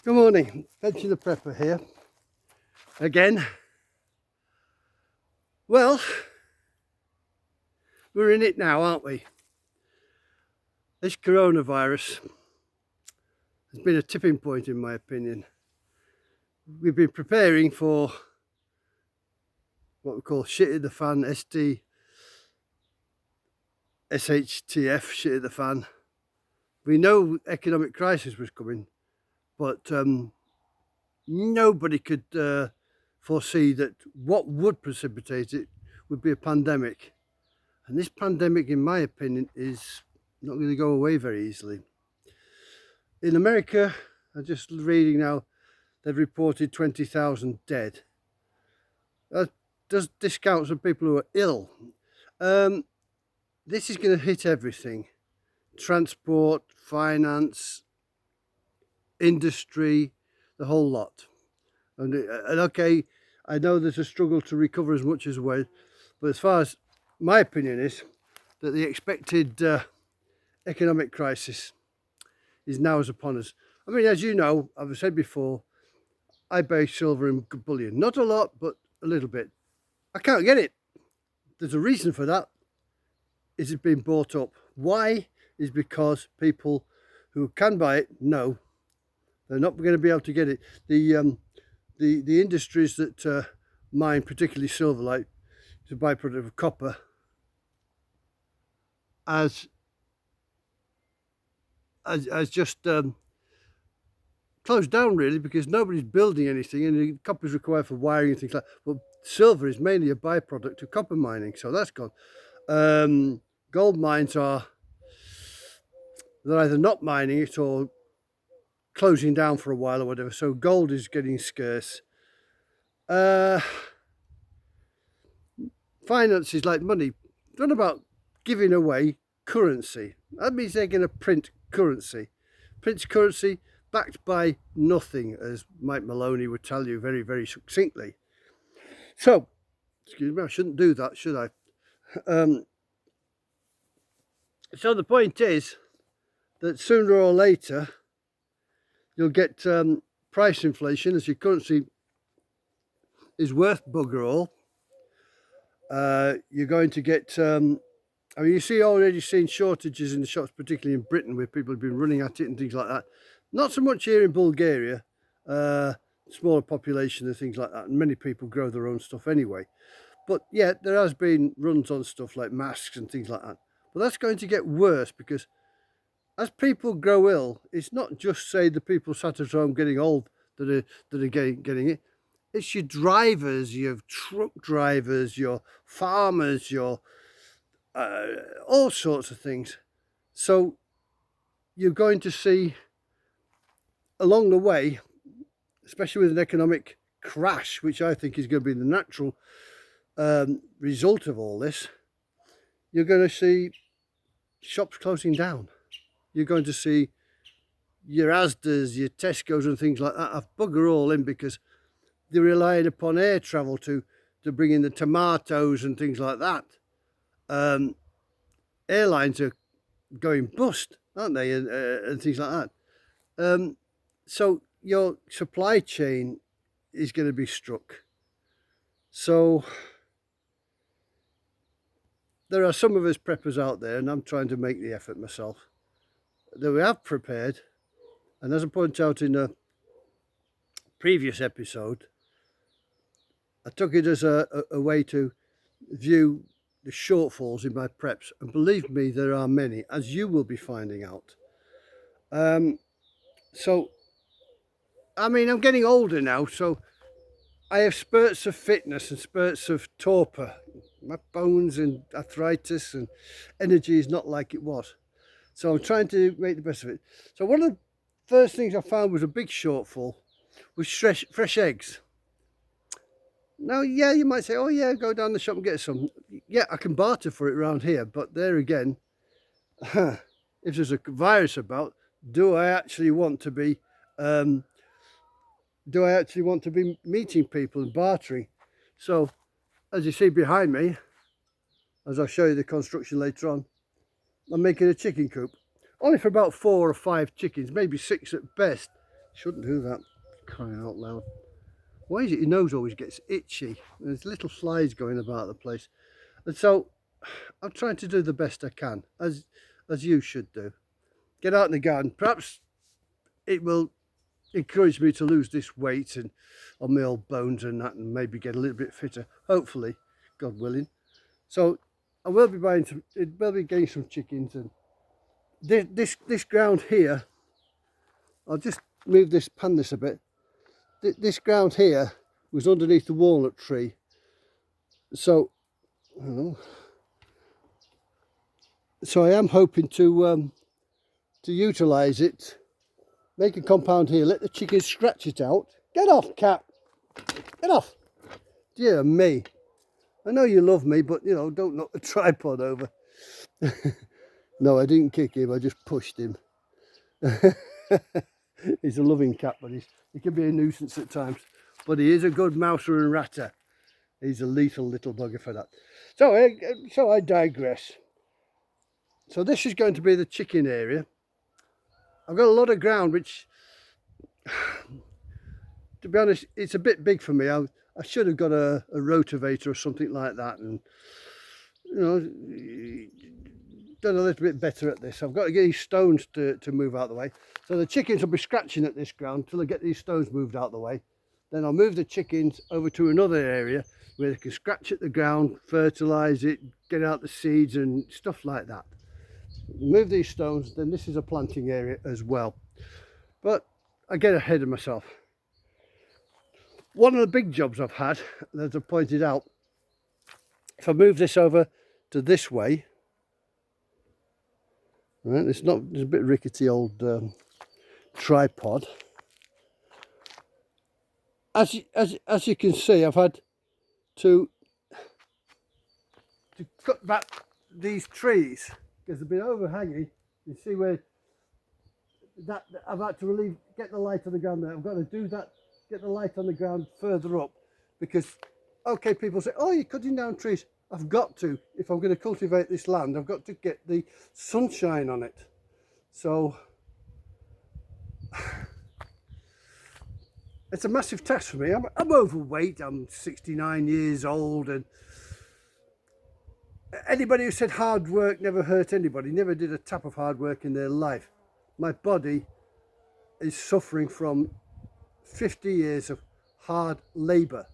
Good morning, Pension the Prepper here again. Well, we're in it now, aren't we? This coronavirus has been a tipping point, in my opinion. We've been preparing for what we call shit in the fan, SHTF, shit in the fan. We know economic crisis was coming, but nobody could foresee that what would precipitate it would be a pandemic. And this pandemic, in my opinion, is not going to go away very easily. In America, I'm just reading now, they've reported 20,000 dead. That does discount some people who are ill. This is going to hit everything. Transport, finance, industry, the whole lot. And okay, I know there's a struggle to recover as much as well, but as far as my opinion is that the expected economic crisis is now upon us. I mean, as you know, I've said before, I buy silver in bullion. Not a lot, but a little bit. I can't get it. There's a reason for that. It's been bought up. Why? Is because people who can buy it know they're not going to be able to get it. The industries that mine, particularly silver, like it's a byproduct of copper, as just closed down really, because nobody's building anything, and the copper is required for wiring and things like that. But silver is mainly a byproduct of copper mining, so that's gone. Gold mines they're either not mining it or closing down for a while or whatever, so gold is getting scarce. Finance is like money. What about giving away currency? That means they're going to print currency. Print currency backed by nothing, as Mike Maloney would tell you very, very succinctly. So, excuse me, I shouldn't do that, should I? So the point is that sooner or later you'll get price inflation as your currency is worth bugger all. You're going to get, I mean, you see already seen shortages in the shops, particularly in Britain, where people have been running at it and things like that. Not so much here in Bulgaria, smaller population and things like that, and many people grow their own stuff anyway. But yeah, there has been runs on stuff like masks and things like that. But that's going to get worse, because as people grow ill, it's not just, say, the people sat at home getting old that are getting it. It's your drivers, your truck drivers, your farmers, your all sorts of things. So you're going to see along the way, especially with an economic crash, which I think is going to be the natural result of all this, you're going to see shops closing down. You're going to see your Asda's, your Tesco's and things like that have bugger all in, because they're relying upon air travel to bring in the tomatoes and things like that. Airlines are going bust, aren't they, and things like that. So your supply chain is going to be struck. So there are some of us preppers out there, and I'm trying to make the effort myself, that we have prepared. And as I pointed out in a previous episode, I took it as a way to view the shortfalls in my preps, and believe me, there are many, as you will be finding out. So, I mean, I'm getting older now, so I have spurts of fitness and spurts of torpor. My bones and arthritis and energy is not like it was. So I'm trying to make the best of it. So one of the first things I found was a big shortfall was fresh eggs. Now, yeah, you might say, oh yeah, go down the shop and get some. Yeah, I can barter for it around here, but there again, if there's a virus about, do I actually want to be meeting people and bartering? So, as you see behind me, as I'll show you the construction later on, I'm making a chicken coop. Only for about 4 or 5 chickens, maybe 6 at best. Shouldn't do that, crying out loud. Why is it your nose always gets itchy? There's little flies going about the place. And so I'm trying to do the best I can, as you should do. Get out in the garden. Perhaps it will encourage me to lose this weight and on my old bones and that, and maybe get a little bit fitter, hopefully, God willing. So I will be getting some chickens, and this ground here, I'll just move this a bit. This ground here was underneath the walnut tree, so I am hoping to utilise it, make a compound here, let the chickens scratch it out. Get off, cat! Get off! Dear me. I know you love me, but, you know, don't knock the tripod over. No, I didn't kick him, I just pushed him. He's a loving cat, but he can be a nuisance at times. But he is a good mouser and ratter. He's a lethal little bugger for that. So I digress. So this is going to be the chicken area. I've got a lot of ground, which, to be honest, it's a bit big for me. I should have got a rotavator or something like that, and, you know, done a little bit better at this. I've got to get these stones to move out of the way. So the chickens will be scratching at this ground until I get these stones moved out of the way. Then I'll move the chickens over to another area where they can scratch at the ground, fertilise it, get out the seeds and stuff like that. Move these stones, then this is a planting area as well. But I get ahead of myself. One of the big jobs I've had, as I pointed out, if I move this over to this way, right, it's a bit rickety old tripod. As you can see, I've had to cut back these trees because they've been overhanging. You see where that I've had to get the light on the ground there. I've got to do that, get the light on the ground further up, because, okay, people say, oh, you're cutting down trees. I've got to, if I'm going to cultivate this land, I've got to get the sunshine on it. So it's a massive task for me. I'm overweight, I'm 69 years old, and anybody who said hard work never hurt anybody, never did a tap of hard work in their life. My body is suffering from 50 years of hard labour.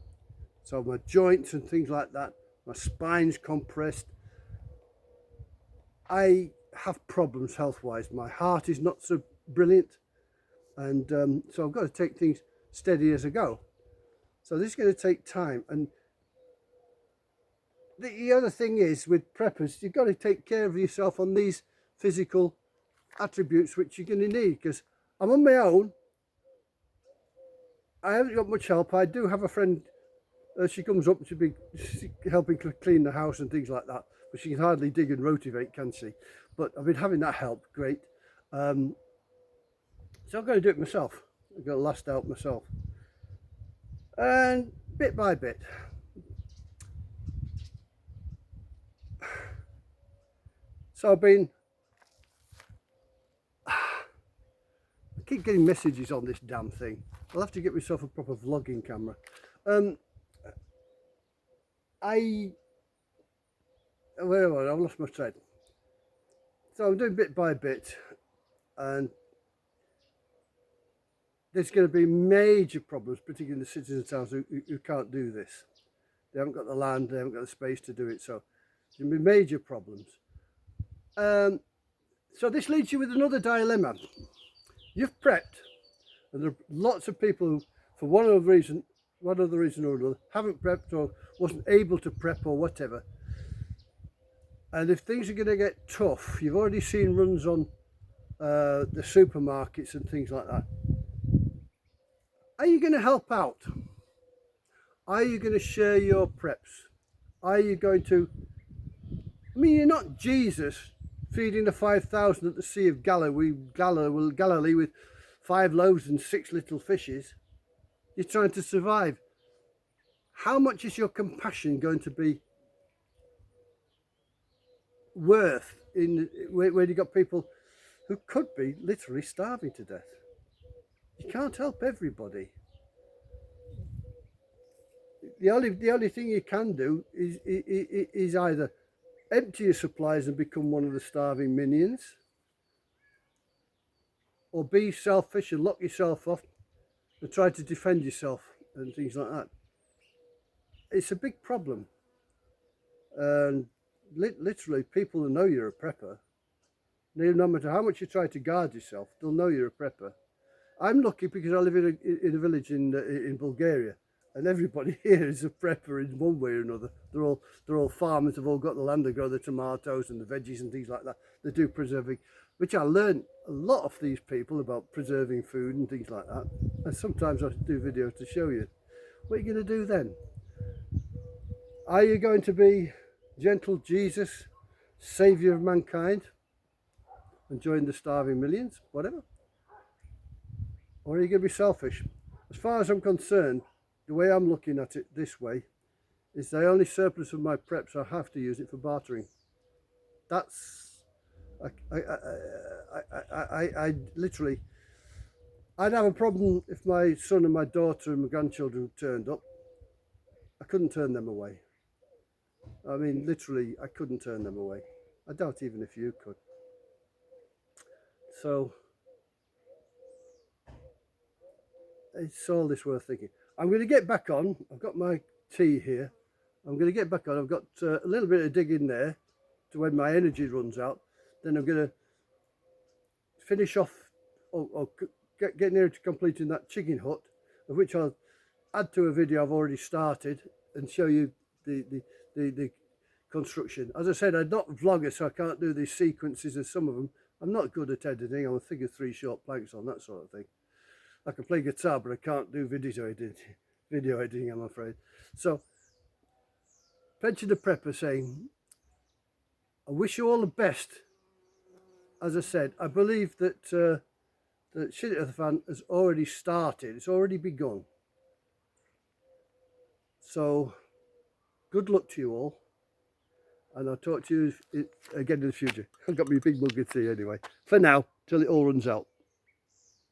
So my joints and things like that, my spine's compressed. I have problems health-wise. My heart is not so brilliant, and so I've got to take things steady as I go. So this is going to take time. And the other thing is, with preppers, you've got to take care of yourself on these physical attributes which you're going to need, because I'm on my own. I haven't got much help. I do have a friend, she comes up to be helping clean the house and things like that, but she can hardly dig and rotivate, can she? But I've been having that help, great. So I've got to do it myself. I've got to last out myself. And bit by bit. So I keep getting messages on this damn thing. I'll have to get myself a proper vlogging camera. Where am I? I've lost my thread. So I'm doing bit by bit, and there's going to be major problems, particularly in the cities and towns who can't do this. They haven't got the land, they haven't got the space to do it, so there's going to be major problems. So this leads you with another dilemma. You've prepped, and there are lots of people who, for one other reason or another, haven't prepped or wasn't able to prep or whatever. And if things are going to get tough, you've already seen runs on the supermarkets and things like that. Are you going to help out? Are you going to share your preps? Are you going to, I mean, you're not Jesus feeding the 5,000 at the Sea of Galilee with 5 loaves and 6 little fishes. You're trying to survive. How much is your compassion going to be worth where you've got people who could be literally starving to death? You can't help everybody. The only thing you can do is either empty your supplies and become one of the starving minions, or be selfish and lock yourself off and try to defend yourself and things like that. It's a big problem. And literally, people who know you're a prepper, no matter how much you try to guard yourself, they'll know you're a prepper. I'm lucky because I live in a village in Bulgaria, and everybody here is a prepper in one way or another. They're all farmers. They've all got the land to grow the tomatoes and the veggies and things like that. They do preserving, which I learned a lot of these people about preserving food and things like that. And sometimes I do videos to show you. What are you going to do then? Are you going to be gentle Jesus, saviour of mankind, and join the starving millions, whatever? Or are you going to be selfish? As far as I'm concerned, the way I'm looking at it this way is the only surplus of my preps, I have to use it for bartering. That's, I literally, I'd have a problem if my son and my daughter and my grandchildren turned up. I couldn't turn them away. I mean, literally, I couldn't turn them away. I doubt even if you could. So, it's all this worth thinking. I'm going to get back on. I've got my tea here. I'm going to get back on. I've got a little bit of digging there to when my energy runs out. Then I'm going to finish off or get near to completing that chicken hut, of which I'll add to a video I've already started and show you the construction. As I said, I'm not a vlogger, so I can't do these sequences as some of them. I'm not good at editing. I'm a figure 3 short planks on that sort of thing. I can play guitar, but I can't do video editing, I'm afraid. So, Pension the Prepper saying, I wish you all the best. As I said, I believe that the SHTF has already started. It's already begun. So, good luck to you all. And I'll talk to you again in the future. I've got my big mug of tea anyway. For now, till it all runs out.